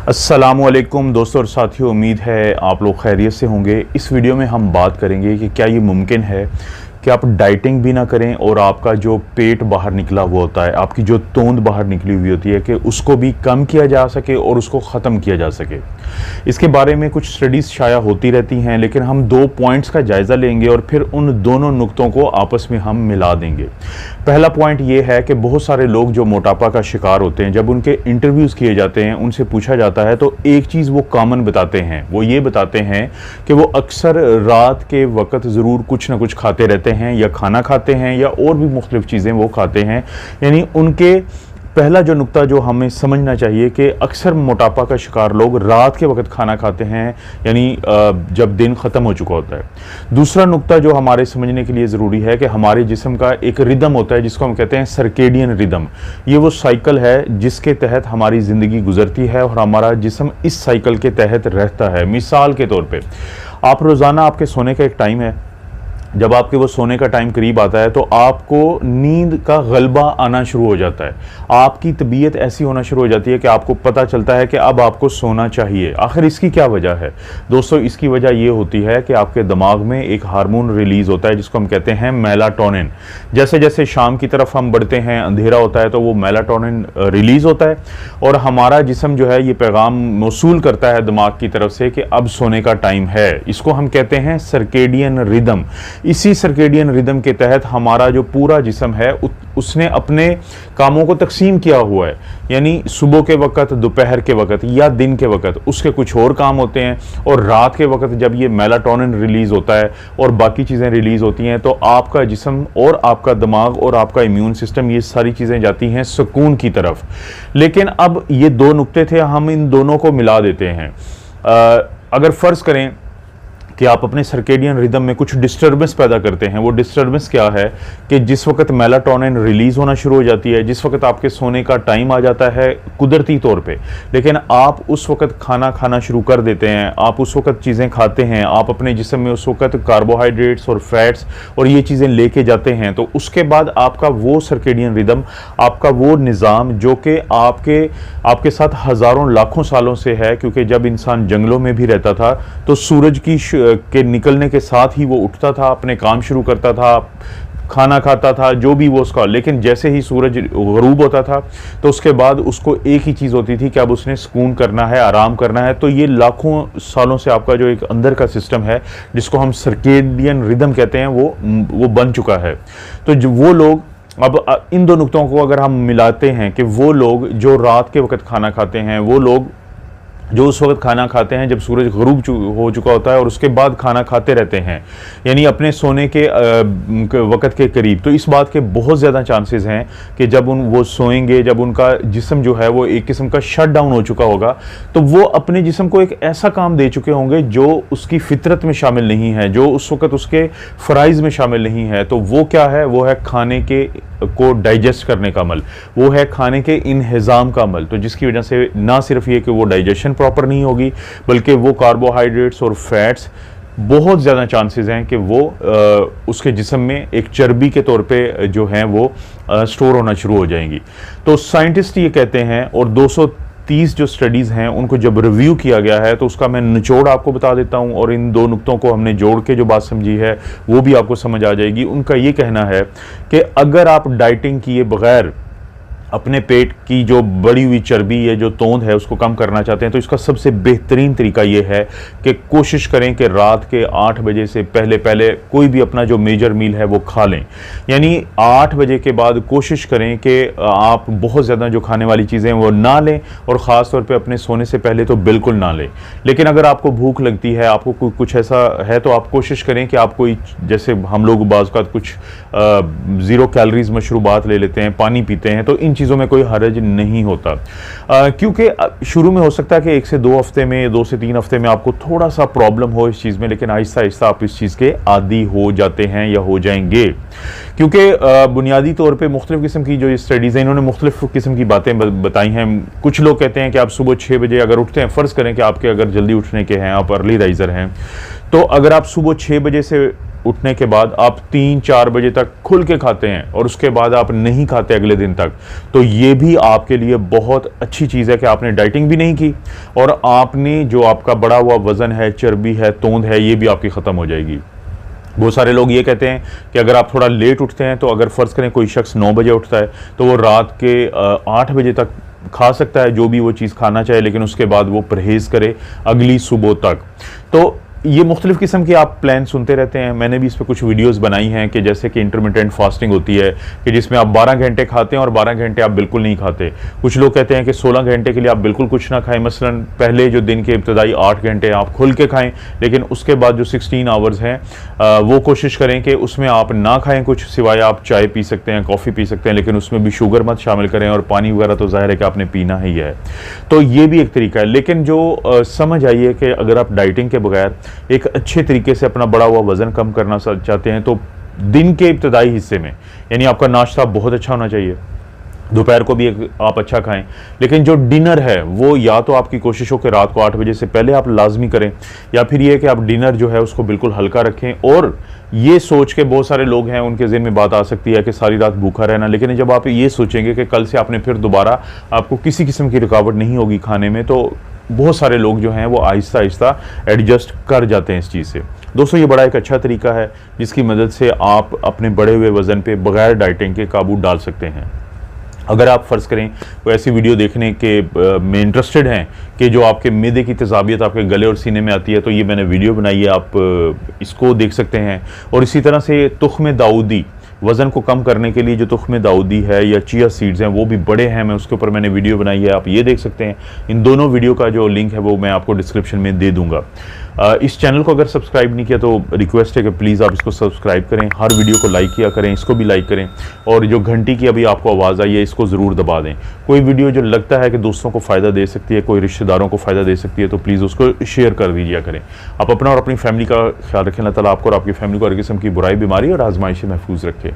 अस्सलामुअलैकुम दोस्तों और साथियों, उम्मीद है आप लोग खैरियत से होंगे। इस वीडियो में हम बात करेंगे कि क्या ये मुमकिन है कि आप डाइटिंग भी ना करें और आपका जो पेट बाहर निकला हुआ होता है, आपकी जो तोंद बाहर निकली हुई होती है, कि उसको भी कम किया जा सके और उसको ख़त्म किया जा सके। इसके बारे में कुछ स्टडीज़ शाया होती रहती हैं, लेकिन हम 2 पॉइंट्स का जायज़ा लेंगे और फिर उन दोनों नुक्तों को आपस में हम मिला देंगे। पहला पॉइंट ये है कि बहुत सारे लोग जो मोटापा का शिकार होते हैं, जब उनके इंटरव्यूज़ किए जाते हैं, उनसे पूछा जाता है तो एक चीज़ वो कॉमन बताते हैं, वो ये बताते हैं कि वो अक्सर रात के वक्त ज़रूर कुछ ना कुछ खाते रहते हैं, या खाना खाते हैं या और भी मुख्तलिफ चीज़ें वो खाते हैं। यानी उनके पहला जो नुक्ता जो हमें समझना चाहिए कि अक्सर मोटापा का शिकार लोग रात के वक्त खाना खाते हैं, यानी जब दिन ख़त्म हो चुका होता है। दूसरा नुक्ता जो हमारे समझने के लिए ज़रूरी है कि हमारे जिस्म का एक रिदम होता है जिसको हम कहते हैं सर्केडियन रिदम। ये वो साइकिल है जिसके तहत हमारी ज़िंदगी गुजरती है और हमारा जिस्म इस साइकिल के तहत रहता है। मिसाल के तौर पर, आप रोज़ाना आपके सोने का एक टाइम है, जब आपके वो सोने का टाइम करीब आता है तो आपको नींद का गलबा आना शुरू हो जाता है। आपकी तबीयत ऐसी होना शुरू हो जाती है कि आपको पता चलता है कि अब आपको सोना चाहिए। आखिर इसकी क्या वजह है दोस्तों? इसकी वजह ये होती है कि आपके दिमाग में एक हार्मोन रिलीज़ होता है जिसको हम कहते हैं मेलाटोनिन। जैसे जैसे शाम की तरफ हम बढ़ते हैं, अंधेरा होता है, तो वो मेलाटोनिन रिलीज़ होता है और हमारा जिस्म जो है ये पैगाम मौसूल करता है दिमाग की तरफ से कि अब सोने का टाइम है। इसको हम कहते हैं सर्केडियन रिदम। इसी सर्केडियन रिदम के तहत हमारा जो पूरा जिस्म है उसने अपने कामों को तकसीम किया हुआ है, यानी सुबह के वक्त, दोपहर के वक्त या दिन के वक्त उसके कुछ और काम होते हैं, और रात के वक्त जब ये मेलाटोनिन रिलीज़ होता है और बाकी चीज़ें रिलीज़ होती हैं तो आपका जिस्म और आपका दिमाग और आपका इम्यून सिस्टम, ये सारी चीज़ें जाती हैं सुकून की तरफ। लेकिन अब ये 2 नुक्ते थे, हम इन दोनों को मिला देते हैं। अगर फ़र्ज़ करें कि आप अपने सर्केडियन रिदम में कुछ डिस्टर्बेंस पैदा करते हैं, वो डिस्टर्बेंस क्या है कि जिस वक्त मेलाटोनिन रिलीज़ होना शुरू हो जाती है, जिस वक्त आपके सोने का टाइम आ जाता है कुदरती तौर पे, लेकिन आप उस वक्त खाना खाना शुरू कर देते हैं, आप उस वक्त चीज़ें खाते हैं, आप अपने जिस्म में उस वक्त कार्बोहाइड्रेट्स और फैट्स और ये चीज़ें लेके जाते हैं, तो उसके बाद आपका वो सर्केडियन रिदम, आपका वो निज़ाम जो कि आपके साथ हज़ारों लाखों सालों से है, क्योंकि जब इंसान जंगलों में भी रहता था तो सूरज के निकलने के साथ ही वो उठता था, अपने काम शुरू करता था, खाना खाता था, जो भी वो उसका, लेकिन जैसे ही सूरज गरूब होता था तो उसके बाद उसको एक ही चीज़ होती थी कि अब उसने सुकून करना है, आराम करना है। तो ये लाखों सालों से आपका जो एक अंदर का सिस्टम है जिसको हम सर्केडियन रिदम कहते हैं वो बन चुका है। तो जो वो लोग, अब इन 2 नुक्तों को अगर हम मिलाते हैं कि वो लोग जो रात के वक्त खाना खाते हैं, वो लोग जो उस वक्त खाना खाते हैं जब सूरज गरूब हो चुका होता है और उसके बाद खाना खाते रहते हैं, यानी अपने सोने के वक्त के करीब, तो इस बात के बहुत ज़्यादा चांसेस हैं कि जब वो सोएंगे, जब उनका जिस्म जो है वो एक किस्म का शट डाउन हो चुका होगा, तो वो अपने जिस्म को एक ऐसा काम दे चुके होंगे जो उसकी फितरत में शामिल नहीं है, जो उस वक्त उसके फ़राइज़ में शामिल नहीं है। तो वो क्या है? वो है खाने को डाइजेस्ट करने का अमल, वो है खाने के इंहिज़ाम का अमल। तो जिसकी वजह से ना सिर्फ ये कि वो डाइजेशन प्रॉपर नहीं होगी, बल्कि वो कार्बोहाइड्रेट्स और फैट्स बहुत ज़्यादा चांसेस हैं कि वो उसके जिस्म में एक चर्बी के तौर पे जो हैं वो स्टोर होना शुरू हो जाएंगी। तो साइंटिस्ट ये कहते हैं, और 230 जो स्टडीज़ हैं उनको जब रिव्यू किया गया है तो उसका मैं निचोड़ आपको बता देता हूं, और इन 2 नुक्तों को हमने जोड़ के जो बात समझी है वो भी आपको समझ आ जाएगी। उनका ये कहना है कि अगर आप डाइटिंग किए बगैर अपने पेट की जो बढ़ी हुई चर्बी है, जो तोंद है, उसको कम करना चाहते हैं, तो इसका सबसे बेहतरीन तरीका ये है कि कोशिश करें कि रात के 8 बजे से पहले पहले कोई भी अपना जो मेजर मील है वो खा लें। यानी 8 बजे के बाद कोशिश करें कि आप बहुत ज़्यादा जो खाने वाली चीज़ें वो ना लें, और ख़ास तौर पे अपने सोने से पहले तो बिल्कुल ना लें। लेकिन अगर आपको भूख लगती है, आपको कुछ ऐसा है, तो आप कोशिश करें कि आप कोई, जैसे हम लोग बाज़ का कुछ 0 कैलोरीज मशरूबात ले लेते हैं, पानी पीते हैं, तो इन चीज़ों में कोई हर्ज नहीं होता। क्योंकि शुरू में हो सकता है कि 1 से 2 हफ्ते में, 2 से 3 हफ्ते में आपको थोड़ा सा प्रॉब्लम हो इस चीज़ में, लेकिन आहिस्ता आहिस्ता आप इस चीज़ के आदी हो जाते हैं या हो जाएंगे। क्योंकि बुनियादी तौर पे मुख्तलिफ़ किस्म की जो स्टडीज़ हैं, इन्होंने मुख्तलिफ़ किस्म की बातें बताई हैं। कुछ लोग कहते हैं कि आप सुबह 6 बजे अगर उठते हैं, फ़र्ज़ करें कि आपके अगर जल्दी उठने के हैं, आप अर्ली राइज़र हैं, तो अगर आप सुबह 6 बजे से उठने के बाद आप 3-4 बजे तक खुल के खाते हैं और उसके बाद आप नहीं खाते अगले दिन तक, तो ये भी आपके लिए बहुत अच्छी चीज़ है कि आपने डाइटिंग भी नहीं की और आपने जो आपका बढ़ा हुआ वज़न है, चर्बी है, तोंद है, ये भी आपकी ख़त्म हो जाएगी। बहुत सारे लोग ये कहते हैं कि अगर आप थोड़ा लेट उठते हैं, तो अगर फ़र्ज़ करें कोई शख्स 9 बजे उठता है तो वो रात के 8 बजे तक खा सकता है जो भी वो चीज़ खाना चाहे, लेकिन उसके बाद वो परहेज़ करे अगली सुबह तक। तो ये मुख्तलिफ़ किस्म के आप प्लान सुनते रहते हैं, मैंने भी इस पर कुछ वीडियोस बनाई हैं कि जैसे कि इंटरमिटेंट फास्टिंग होती है कि जिसमें आप 12 घंटे खाते हैं और 12 घंटे आप बिल्कुल नहीं खाते। कुछ लोग कहते हैं कि 16 घंटे के लिए आप बिल्कुल कुछ ना खाएं, मसलन पहले जो दिन के इब्तदाई 8 घंटे आप खुल के खाएं, लेकिन उसके बाद जो 16 आवर्स हैं वो कोशिश करें कि उसमें आप ना खाएं कुछ, सिवाय आप चाय पी सकते हैं, कॉफ़ी पी सकते हैं, लेकिन उसमें भी शुगर मत शामिल करें और पानी वगैरह तो ज़ाहिर है कि आपने पीना ही है। तो ये भी एक तरीका है, लेकिन जो समझ आइए कि अगर आप डाइटिंग के बगैर एक अच्छे तरीके से अपना बढ़ा हुआ वजन कम करना चाहते हैं, तो दिन के इब्तदाई हिस्से में यानी आपका नाश्ता बहुत अच्छा होना चाहिए, दोपहर को भी आप अच्छा खाएं, लेकिन जो डिनर है वो या तो आपकी कोशिश हो कि रात को 8 बजे से पहले आप लाजमी करें, या फिर ये कि आप डिनर जो है उसको बिल्कुल हल्का रखें। और ये सोच के बहुत सारे लोग हैं उनके ज़हन में बात आ सकती है कि सारी रात भूखा रहना, लेकिन जब आप ये सोचेंगे कि कल से आपने फिर दोबारा आपको किसी किस्म की रुकावट नहीं होगी खाने में, तो बहुत सारे लोग जो हैं वो आहिस्ता आहिस्ता एडजस्ट कर जाते हैं इस चीज़ से। दोस्तों, ये बड़ा एक अच्छा तरीका है जिसकी मदद से आप अपने बढ़े हुए वज़न पे बगैर डाइटिंग के काबू डाल सकते हैं। अगर आप फ़र्ज़ करें कोई ऐसी वीडियो देखने के में इंटरेस्टेड हैं कि जो आपके मैदे की तेज़ाबियत आपके गले और सीने में आती है, तो ये मैंने वीडियो बनाई है, आप इसको देख सकते हैं। और इसी तरह से तुख्म दाऊदी वज़न को कम करने के लिए जो तुख्म दाऊदी है या चिया सीड्स हैं वो भी बड़े हैं, मैं उसके ऊपर मैंने वीडियो बनाई है, आप ये देख सकते हैं। इन दोनों वीडियो का जो लिंक है वो मैं आपको डिस्क्रिप्शन में दे दूंगा। इस चैनल को अगर सब्सक्राइब नहीं किया तो रिक्वेस्ट है कि प्लीज़ आप इसको सब्सक्राइब करें, हर वीडियो को लाइक किया करें, इसको भी लाइक करें, और जो घंटी की अभी आपको आवाज़ आई है इसको ज़रूर दबा दें। कोई वीडियो जो लगता है कि दोस्तों को फ़ायदा दे सकती है, कोई रिश्तेदारों को फ़ायदा दे सकती है, तो प्लीज़ उसको शेयर कर दीजिए करें। आप अपना और अपनी फैमिली का ख्याल रखें। अल्लाह ताला आपको और आपकी फैमिली को हर किस्म की बुराई, बीमारी और आजमाइश से महफूज रखें।